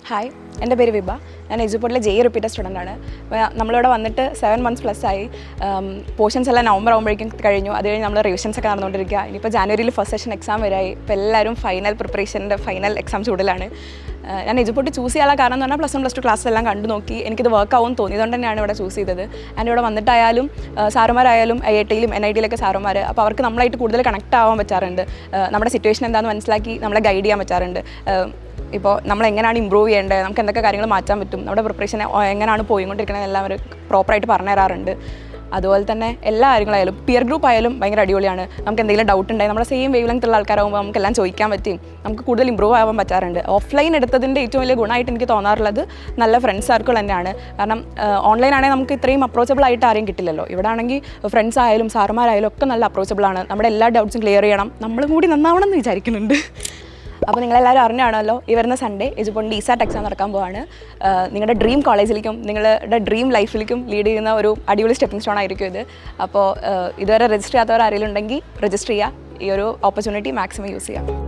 Hi, എൻ്റെ പേര് വിഭ. ഞാൻ എജുപോർട്ടിലെ JEE റിപ്പീറ്റർ സ്റ്റുഡൻ്റ് ആണ്. നമ്മളിവിടെ വന്നിട്ട് 7 months പ്ലസ് ആയി. പോർഷൻസ് എല്ലാം നവംബർ ആകുമ്പോഴേക്കും കഴിഞ്ഞു. അത് കഴിഞ്ഞ് നമ്മൾ റിവിഷൻസ് ഒക്കെ നടന്നുകൊണ്ടിരിക്കുക. ഇനിയിപ്പോൾ ജാനുവരിയിൽ ഫസ്റ്റ് സെഷൻ എക്സാം വരായി. ഇപ്പോൾ എല്ലാവരും ഫൈനൽ പ്രിപ്പറേഷൻ്റെ ഫൈനൽ എക്സാം ചൂടിലാണ്. ഞാൻ എജുപോർട്ട് ചൂസ് ചെയ്യാനുള്ള കാരണം എന്ന് പറഞ്ഞാൽ +1 +2 ക്ലാസ് എല്ലാം കണ്ടു നോക്കി എനിക്കിത് വർക്ക് ആവും തോന്നിയതുകൊണ്ട് തന്നെയാണ് ഇവിടെ ചൂസ് ചെയ്തത്. ആൻഡ് ഇവിടെ വന്നിട്ടായാലും സാറുമാരായാലും IITയിലും NITയിലൊക്കെ സാറുമാർ, അപ്പോൾ അവർക്ക് നമ്മളായിട്ട് കൂടുതൽ കണക്ട് ആവാൻ പറ്റാറുണ്ട്. നമ്മുടെ സിറ്റുവേഷൻ എന്താണെന്ന് മനസ്സിലാക്കി നമ്മളെ ഗൈഡ് ചെയ്യാൻ പറ്റാറുണ്ട്. ഇപ്പോൾ നമ്മൾ എങ്ങനെയാണ് ഇമ്പ്രൂവ് ചെയ്യേണ്ടത്, നമുക്ക് എന്തൊക്കെ കാര്യങ്ങൾ മാറ്റാൻ പറ്റും, നമ്മുടെ പ്രിപ്പറേഷൻ എങ്ങനെയാണ് പോയിക്കൊണ്ടിരിക്കുന്നത് എല്ലാം അവർ പ്രോപ്പറായിട്ട് പറഞ്ഞു തരാറുണ്ട്. അതുപോലെ തന്നെ എല്ലാ കാര്യങ്ങളായാലും പിയർ ഗ്രൂപ്പ് ആയാലും ഭയങ്കര അടിപൊളിയാണ്. നമുക്ക് എന്തെങ്കിലും ഡൗട്ട് ഉണ്ടെങ്കിൽ നമ്മുടെ സെയിം വേവ് ലെങ്ത്തുള്ള ആൾക്കാരാകുമ്പോൾ നമുക്കെല്ലാം ചോദിക്കാൻ പറ്റും, നമുക്ക് കൂടുതൽ ഇമ്പ്രൂവ് ആവാൻ പറ്റാറുണ്ട്. ഓഫ്ലൈൻ എടുത്തതിൻ്റെ ഏറ്റവും വലിയ ഗുണമായിട്ട് എനിക്ക് തോന്നാറുള്ളത് നല്ല ഫ്രണ്ട്സ് സർക്കിൾ തന്നെയാണ്. കാരണം ഓൺലൈൻ ആണെങ്കിൽ നമുക്ക് ഇത്രയും അപ്രോച്ചബിൾ ആയിട്ട് ആരെയും കിട്ടില്ലല്ലോ. ഇവിടെ ആണെങ്കിൽ ഫ്രണ്ട്സ് ആയാലും സാറുമാരായാലും ഒക്കെ നല്ല അപ്രോച്ചബിൾ ആണ്. നമ്മുടെ എല്ലാ ഡൗട്ട്സും ക്ലിയർ ചെയ്യണം, നമ്മളും കൂടി നന്നാവണം എന്ന് വിചാരിക്കുന്നുണ്ട്. അപ്പോൾ നിങ്ങളെല്ലാവരും അറിഞ്ഞാണല്ലോ ഈ വരുന്ന സൺഡേ എജുപോർട്ടിൻ്റെ ESAT എക്സാം നടക്കാൻ പോവാണ്. നിങ്ങളുടെ ഡ്രീം കോളേജിലേക്കും നിങ്ങളുടെ ഡ്രീം ലൈഫിലേക്കും ലീഡ് ചെയ്യുന്ന ഒരു അടിപൊളി സ്റ്റെപ്പിംഗ് സ്റ്റോൺ ആയിരിക്കും ഇത്. അപ്പോൾ ഇതുവരെ രജിസ്റ്റർ ചെയ്യാത്തവർ ആരെങ്കിലും ഉണ്ടെങ്കിൽ രജിസ്റ്റർ ചെയ്യുക. ഈ ഒരു ഓപ്പർച്യൂണിറ്റി മാക്സിമം യൂസ് ചെയ്യുക.